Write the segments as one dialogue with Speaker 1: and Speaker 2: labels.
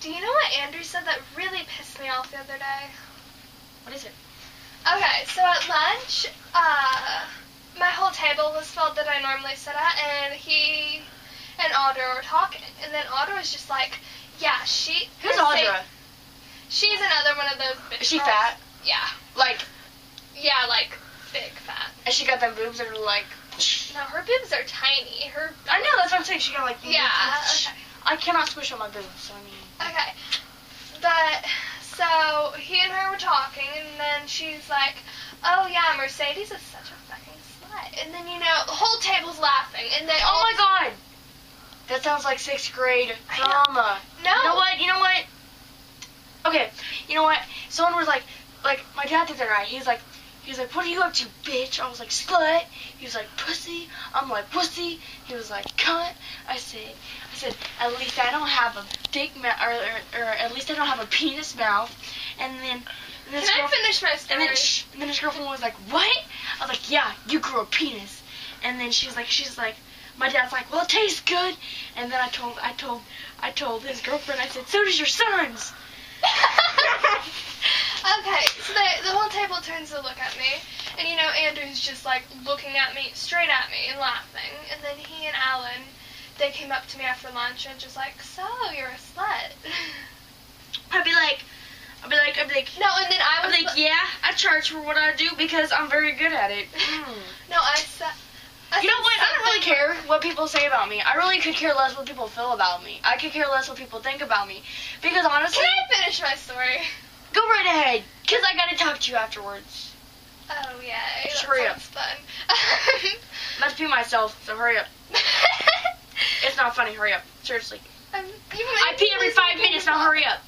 Speaker 1: Do you know what Andrew said that really pissed me off the other day?
Speaker 2: What is it?
Speaker 1: Okay, so at lunch, my whole table was filled that I normally sit at, and he and Audra were talking. And then Audra was just like, yeah, she...
Speaker 2: Who's Audra?
Speaker 1: She's another one of those big
Speaker 2: Is she
Speaker 1: girls.
Speaker 2: fat?
Speaker 1: Yeah.
Speaker 2: Like...
Speaker 1: Yeah, like, big fat.
Speaker 2: And she got them boobs that are like...
Speaker 1: No, her boobs are tiny.
Speaker 2: I know, that's what I'm saying. She got like...
Speaker 1: Yeah, okay.
Speaker 2: I cannot squish on my boobs, so I mean...
Speaker 1: Okay. But, so, he and her were talking, and then she's like, oh yeah, Mercedes is such a fucking slut. And then, you know, the whole table's laughing, and they all...
Speaker 2: Oh my god! That sounds like 6th grade drama.
Speaker 1: No.
Speaker 2: You know what? Okay, you know what? Someone was like, my dad did that right. He was like, what are you up to, bitch? I was like, slut. He was like, pussy. I'm like, pussy. He was like, cunt. I said, at least I don't have a dick mouth, or at least I don't have a penis mouth. And then
Speaker 1: Can I finish my story?
Speaker 2: And then his girlfriend was like, what? I was like, yeah, you grew a penis. And then she's like, my dad's like, well, it tastes good. And then I told his girlfriend, I said, so does your son's.
Speaker 1: Okay, so the whole table turns to look at me, and you know, Andrew's just like looking at me, straight at me, and laughing. And then he and Alan, they came up to me after lunch and just like, so you're a slut.
Speaker 2: I'd be like,
Speaker 1: no, and then I was
Speaker 2: like, yeah, I charge for what I do because I'm very good at it.
Speaker 1: No, I said.
Speaker 2: You know what? I don't really care what people say about me. I really could care less what people feel about me. I could care less what people think about me. Because honestly...
Speaker 1: Can I finish my story?
Speaker 2: Go right ahead. Because I got to talk to you afterwards.
Speaker 1: Oh, yeah.
Speaker 2: Just
Speaker 1: that
Speaker 2: hurry up.
Speaker 1: sounds fun.
Speaker 2: I'm about to pee myself, so hurry up. It's not funny. Hurry up. Seriously. I pee every 5 minutes. Now hurry up.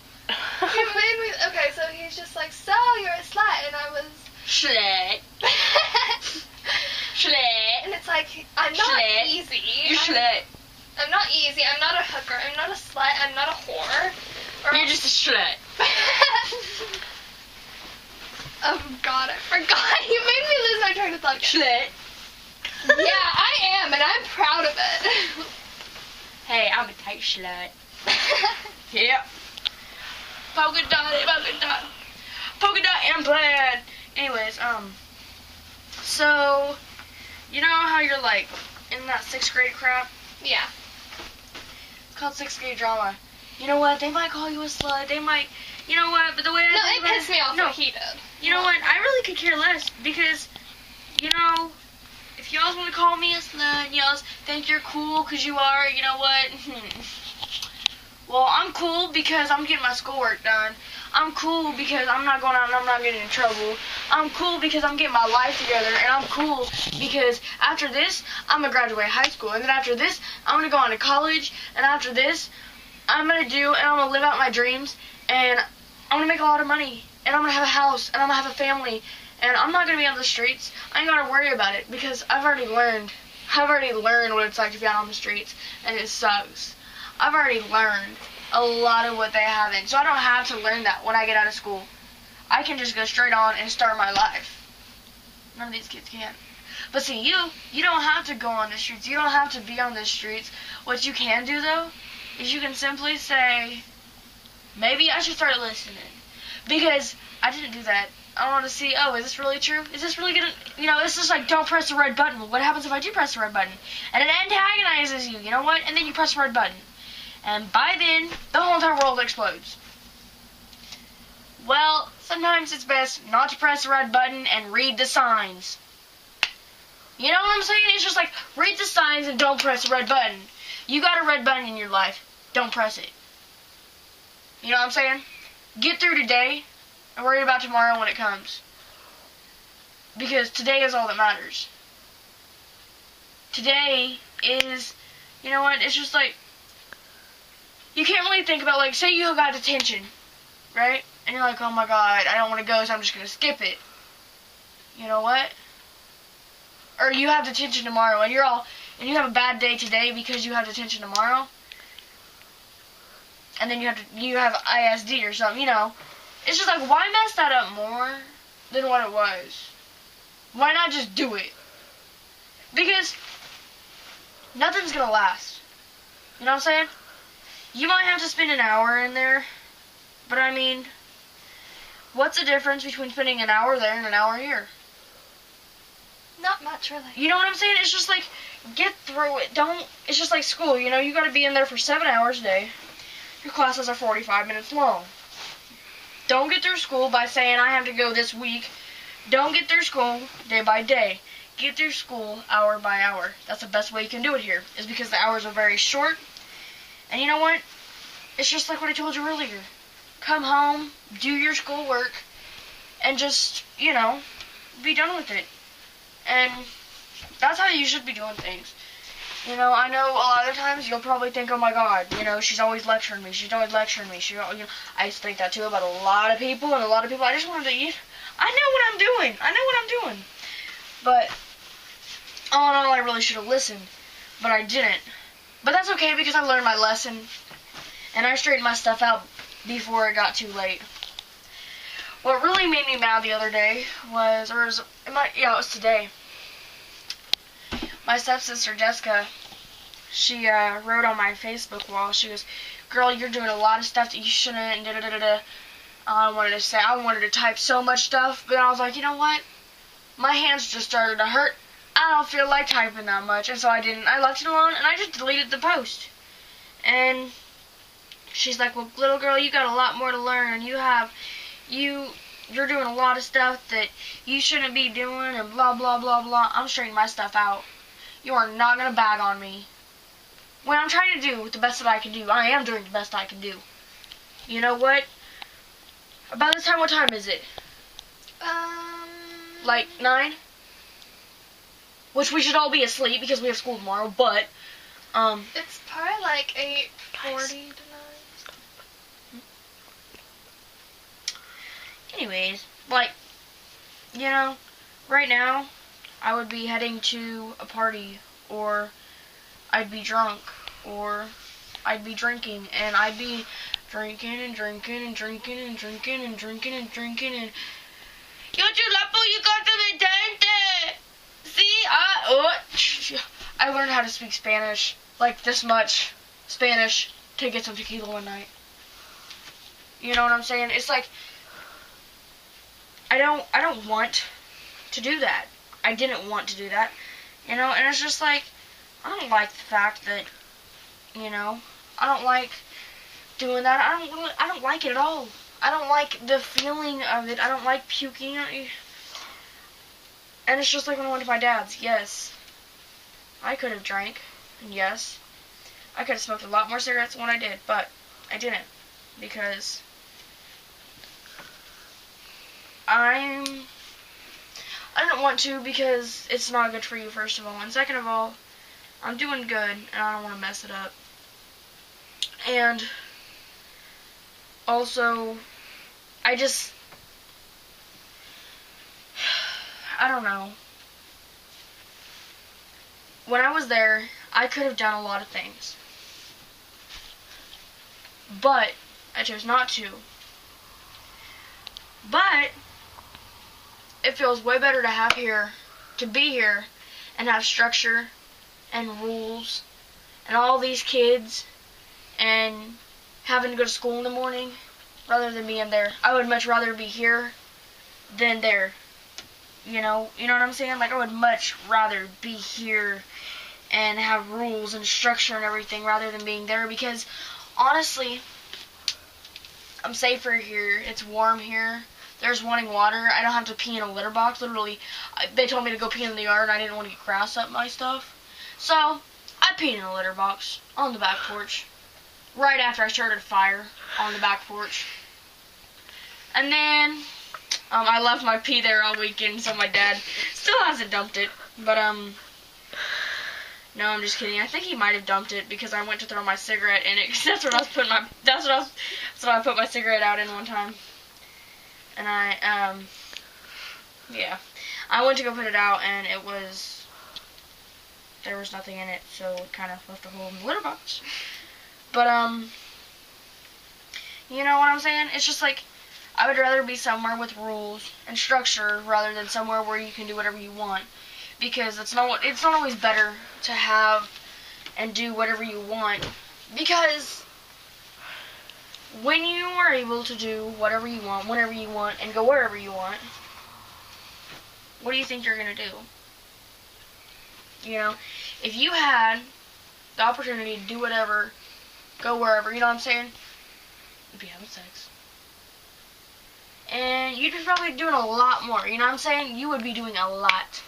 Speaker 1: You made me... Okay, so he's just like, so you're a slut. And I was...
Speaker 2: Slut. Slut.
Speaker 1: And it's like, I'm not
Speaker 2: Slut.
Speaker 1: easy.
Speaker 2: You're slut.
Speaker 1: I'm not easy. I'm not a hooker. I'm not a slut. I'm not a whore.
Speaker 2: You're just a slut.
Speaker 1: Oh, God, I forgot. You made me lose my train of thought.
Speaker 2: Slut.
Speaker 1: Yeah, I am, and I'm proud of it.
Speaker 2: Hey, I'm a tight slut. Yeah. Polka dot, and plaid. Anyways, so, you know how you're like in that 6th grade crap?
Speaker 1: Yeah.
Speaker 2: It's called 6th grade drama. You know what? They might call you a slut. They might, you know what? But the way
Speaker 1: No,
Speaker 2: I
Speaker 1: it pissed me off what he did.
Speaker 2: You know what? I really could care less because, you know, if y'all want to call me a slut and y'all think you're cool because you are, you know what? Well, I'm cool because I'm getting my schoolwork done. I'm cool because I'm not going out and I'm not getting in trouble. I'm cool because I'm getting my life together. And I'm cool because after this, I'm going to graduate high school. And then after this, I'm going to go on to college. And after this, I'm going to live out my dreams. And I'm going to make a lot of money. And I'm going to have a house. And I'm going to have a family. And I'm not going to be on the streets. I ain't got to worry about it because I've already learned. I've already learned what it's like to be out on the streets. And it sucks. I've already learned a lot of what they haven't. So I don't have to learn that when I get out of school. I can just go straight on and start my life. None of these kids can. But see, you don't have to go on the streets. You don't have to be on the streets. What you can do, though, is you can simply say, maybe I should start listening. Because I didn't do that. I want to see, oh, is this really true? Is this really going to, it's just like, don't press the red button. Well, what happens if I do press the red button? And it antagonizes you, you know what? And then you press the red button. And by then, the whole entire world explodes. Well, sometimes it's best not to press the red button and read the signs. You know what I'm saying? It's just like, read the signs and don't press the red button. You got a red button in your life. Don't press it. You know what I'm saying? Get through today and worry about tomorrow when it comes. Because today is all that matters. Today is, you know what, it's just like, you can't really think about, like, say you got detention, right? And you're like, oh my god, I don't want to go, so I'm just going to skip it. You know what? Or you have detention tomorrow, and you have a bad day today because you have detention tomorrow. And then you have ISD or something, It's just like, why mess that up more than what it was? Why not just do it? Because nothing's going to last. You know what I'm saying? You might have to spend an hour in there, but I mean, what's the difference between spending an hour there and an hour here?
Speaker 1: Not much, really.
Speaker 2: You know what I'm saying? It's just like, get through it. It's just like school, you know, you gotta be in there for 7 hours a day. Your classes are 45 minutes long. Don't get through school by saying I have to go this week. Don't get through school day by day. Get through school hour by hour. That's the best way you can do it here, is because the hours are very short. And you know what? It's just like what I told you earlier. Come home, do your schoolwork, and just, you know, be done with it. And that's how you should be doing things. You know, I know a lot of times you'll probably think, oh my God, you know, she's always lecturing me. She's always lecturing me. I used to think that too about a lot of people, and a lot of people, I just wanted to eat. I know what I'm doing. I know what I'm doing. But all in all, I really should have listened, but I didn't. But that's okay because I learned my lesson, and I straightened my stuff out before it got too late. What really made me mad the other day was, it was today. My stepsister Jessica, she wrote on my Facebook wall. She goes, "Girl, you're doing a lot of stuff that you shouldn't." And da da da da. I wanted to type so much stuff, but I was like, you know what? My hands just started to hurt. I don't feel like typing that much, and so I didn't. I left it alone, and I just deleted the post. And she's like, "Well, little girl, you got a lot more to learn. You're doing a lot of stuff that you shouldn't be doing, and blah blah blah blah." I'm straightening my stuff out. You are not gonna bag on me. When I'm trying to do the best that I can do, I am doing the best I can do. You know what? About this time, what time is it? Like 9? Which we should all be asleep because we have school tomorrow, but,
Speaker 1: It's probably like 8:40 to 9.
Speaker 2: Anyways, like, you know, right now, I would be heading to a party, or I'd be drunk, or I'd be drinking, and I'd be drinking and drinking and drinking and drinking and drinking and drinking and Yo chulapo, you got the detente. See, I learned how to speak Spanish, like this much Spanish, to get some tequila one night. You know what I'm saying? It's like, I don't want to do that. I didn't want to do that, you know, and it's just like, I don't like the fact that, you know, I don't like doing that. I don't like it at all. I don't like the feeling of it. I don't like puking. And it's just like when I went to my dad's. Yes, I could have drank, and yes, I could have smoked a lot more cigarettes than what I did, but I didn't, because I didn't want to, because it's not good for you, first of all, and second of all, I'm doing good, and I don't want to mess it up. And also, I don't know. When I was there, I could have done a lot of things, but I chose not to. But it feels way better to be here, and have structure and rules and all these kids and having to go to school in the morning rather than being there. I would much rather be here than there. You know what I'm saying? Like, I would much rather be here and have rules and structure and everything rather than being there, because honestly, I'm safer here. It's warm here. There's running water. I don't have to pee in a litter box. Literally, they told me to go pee in the yard, and I didn't want to get grass up my stuff. So, I peed in a litter box on the back porch right after I started a fire on the back porch. And then, I left my pee there all weekend, so my dad still hasn't dumped it. But, no, I'm just kidding. I think he might have dumped it because I went to throw my cigarette in it. 'Cause that's what I put my cigarette out in one time. And yeah, I went to go put it out, and there was nothing in it, so it kind of left a hole in the litter box. But, you know what I'm saying? It's just like, I would rather be somewhere with rules and structure rather than somewhere where you can do whatever you want. Because it's not always better to have and do whatever you want. Because when you are able to do whatever you want, whenever you want, and go wherever you want, what do you think you're going to do? You know, if you had the opportunity to do whatever, go wherever, you know what I'm saying? You'd be having sex. And you'd be probably doing a lot more, you know what I'm saying? You would be doing a lot.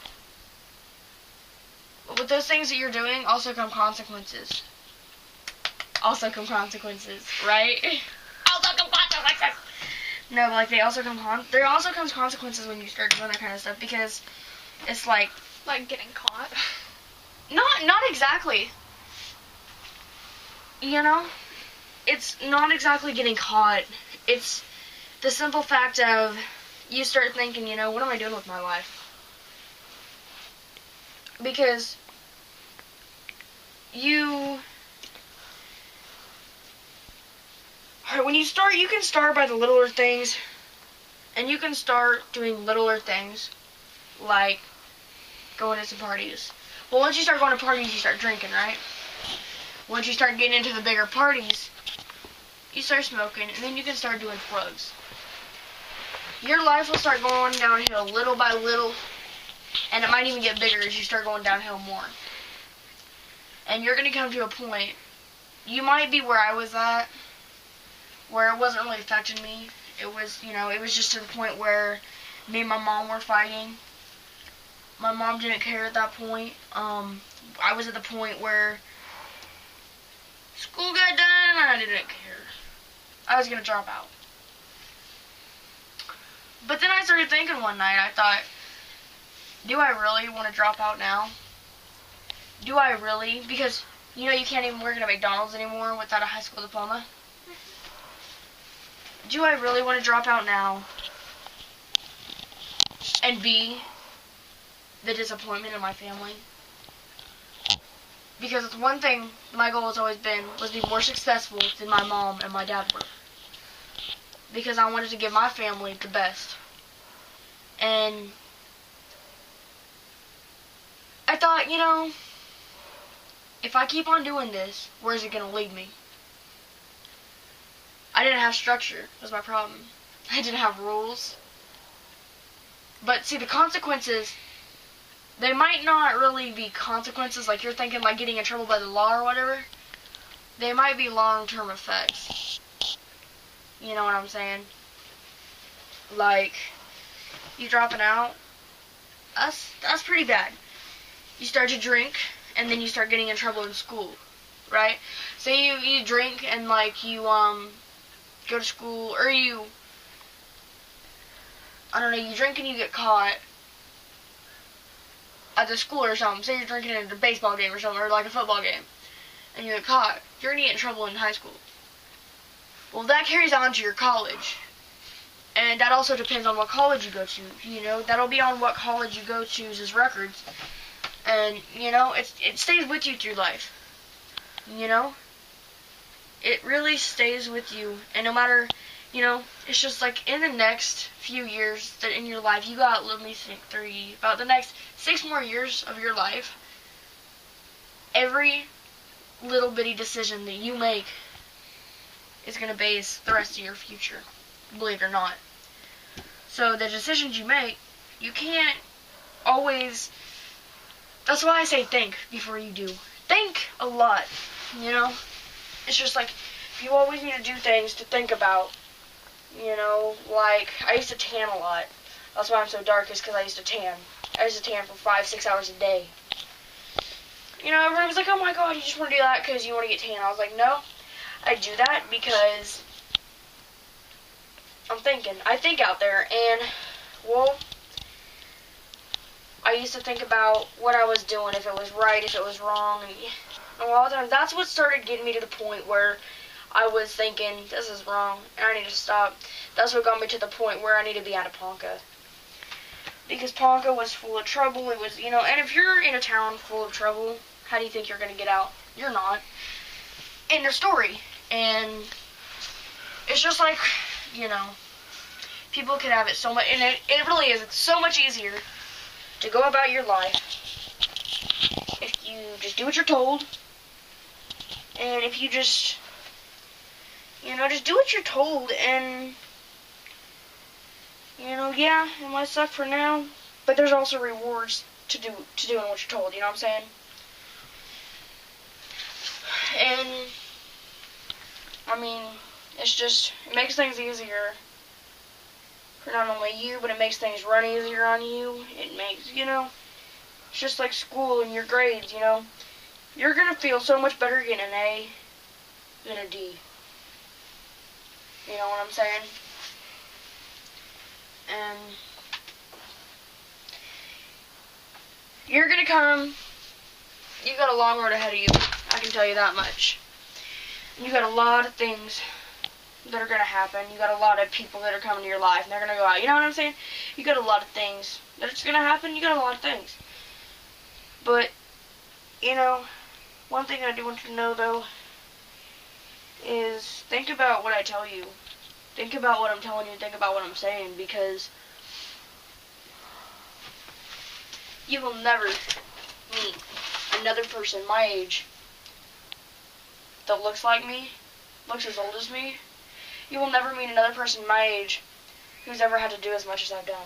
Speaker 2: But with those things that you're doing also come consequences. Also come consequences, right? Also come consequences. No, but like there also comes consequences when you start doing that kind of stuff, because it's like
Speaker 1: getting caught.
Speaker 2: Not exactly. You know? It's not exactly getting caught. It's the simple fact of you start thinking, you know, what am I doing with my life? Because when you start, you can start by the littler things, and you can start doing littler things, like going to some parties. Well, once you start going to parties, you start drinking, right? Once you start getting into the bigger parties, you start smoking, and then you can start doing drugs. Your life will start going downhill little by little, and it might even get bigger as you start going downhill more. And you're going to come to a point, you might be where I was at, where it wasn't really affecting me. It was, you know, it was just to the point where me and my mom were fighting. My mom didn't care at that point. I was at the point where school got done and I didn't care. I was going to drop out. But then I started thinking one night, I thought, do I really want to drop out now? Do I really? Because, you know, you can't even work at a McDonald's anymore without a high school diploma. Do I really want to drop out now and be the disappointment of my family? Because it's one thing my goal has always been was to be more successful than my mom and my dad were. Because I wanted to give my family the best. And I thought, you know, if I keep on doing this, where's it going to lead me? I didn't have structure, was my problem. I didn't have rules. But see, the consequences, they might not really be consequences like you're thinking, like getting in trouble by the law or whatever. They might be long-term effects. You know what I'm saying? Like, you dropping out, that's pretty bad. You start to drink, and then you start getting in trouble in school, right? Say you drink and like you go to school, or you drink and you get caught at the school or something. Say you're drinking at a baseball game or something, or like a football game, and you get caught. You're gonna get in trouble in high school. Well, that carries on to your college. And that also depends on what college you go to. You know, that'll be on what college you go to's records. And, you know, it stays with you through life. You know? It really stays with you. And no matter, you know, it's just like in the next few years that in your life, you got, let me think, about the next 6 more years of your life, every little bitty decision that you make is going to base the rest of your future, believe it or not. So the decisions you make, you can't always, that's why I say think before you do. Think a lot, you know? It's just like, you always need to do things to think about, you know? Like, I used to tan a lot. That's why I'm so dark, is because I used to tan. I used to tan for 5-6 hours a day. You know, everyone was like, oh my god, you just want to do that because you want to get tan. I was like, no. I do that because I think out there, and, well, I used to think about what I was doing, if it was right, if it was wrong, and a lot of times that's what started getting me to the point where I was thinking, this is wrong, and I need to stop. That's what got me to the point where I need to be out of Ponca. Because Ponca was full of trouble, it was, you know, and if you're in a town full of trouble, how do you think you're going to get out? You're not. End of story. And it's just like, you know, people could have it so much, and it really is, it's so much easier to go about your life if you just do what you're told, and if you just You know, just do what you're told, and, you know, yeah, it might suck for now, but there's also rewards to doing what you're told, you know what I'm saying? And, I mean, it makes things easier for not only you, but it makes things run easier on you. It makes, you know, it's just like school and your grades, you know. You're going to feel so much better getting an A than a D. You know what I'm saying? And you're going to you got a long road ahead of you, I can tell you that much. You got a lot of things that are going to happen. You got a lot of people that are coming to your life, and they're going to go out. You know what I'm saying? You got a lot of things that's going to happen. You got a lot of things. But, you know, one thing I do want you to know, though, is think about what I tell you. Think about what I'm telling you. Think about what I'm saying, because you will never meet another person my age that looks like me, looks as old as me. You will never meet another person my age who's ever had to do as much as I've done.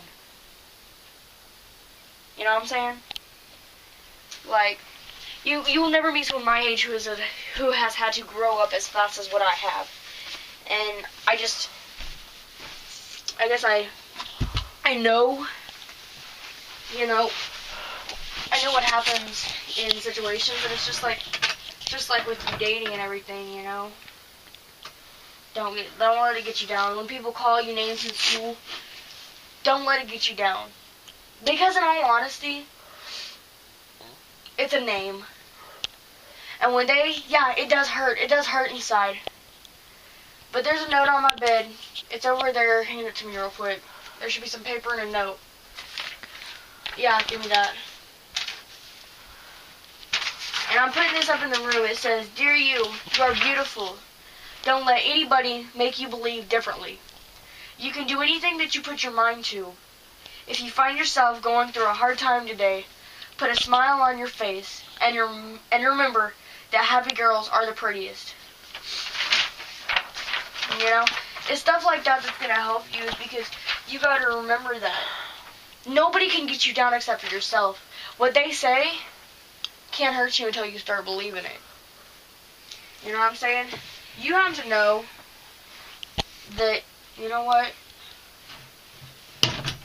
Speaker 2: You know what I'm saying? Like, you will never meet someone my age who has had to grow up as fast as what I have. And I guess I know, you know, I know what happens in situations, but it's just like with dating and everything, you know. Don't let it get you down. When people call you names in school, don't let it get you down. Because in all honesty, it's a name. And one day, yeah, it does hurt. It does hurt inside. But there's a note on my bed. It's over there. Hand it to me real quick. There should be some paper and a note. Yeah, give me that. And I'm putting this up in the room. It says, "Dear you are beautiful. Don't let anybody make you believe differently. You can do anything that you put your mind to. If you find yourself going through a hard time today, put a smile on your face and remember that happy girls are the prettiest." You know, it's stuff like that that's gonna help you, is because you gotta remember that nobody can get you down except for yourself. What they say can't hurt you until you start believing it. You know what I'm saying? You have to know that, you know what,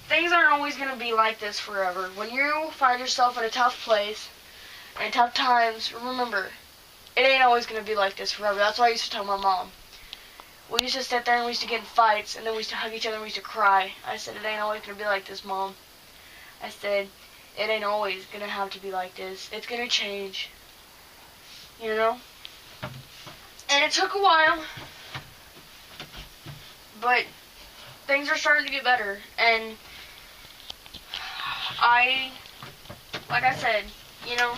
Speaker 2: things aren't always going to be like this forever. When you find yourself in a tough place and tough times, remember, it ain't always going to be like this forever. That's what I used to tell my mom. We used to sit there and we used to get in fights, and then we used to hug each other and we used to cry. I said, it ain't always going to be like this, Mom. I said, it ain't always going to have to be like this. It's going to change. You know? And it took a while, but things are starting to get better. And like I said, you know,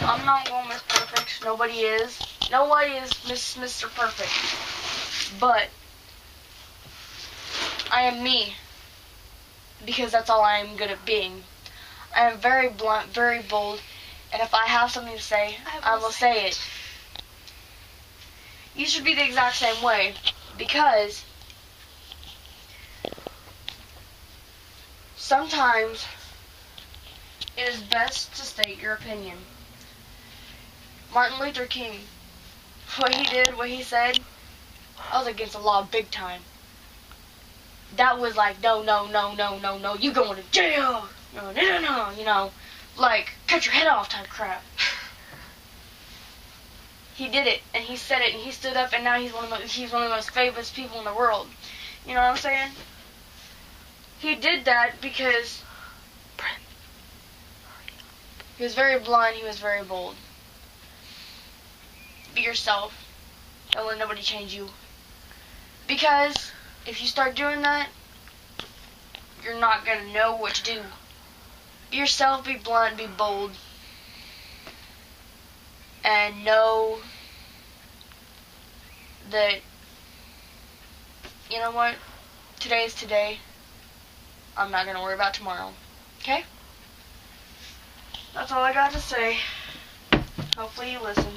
Speaker 2: I'm not going Miss Perfect. Nobody is. Nobody is Mr. Perfect. But I am me, because that's all I am good at being. I am very blunt, very bold, and if I have something to say, I will say it. You should be the exact same way, because sometimes it is best to state your opinion. Martin Luther King, what he did, what he said, I was against the law big time. That was like, no, you going to jail, no, you know, like, cut your head off type crap. He did it, and he said it, and he stood up, and now he's one of the most famous people in the world. You know what I'm saying? He did that because he was very blunt, he was very bold. Be yourself. Don't let nobody change you. Because if you start doing that, you're not going to know what to do. Be yourself, be blunt, be bold. And know that, you know what, today is today. I'm not going to worry about tomorrow. Okay? That's all I got to say. Hopefully you listen.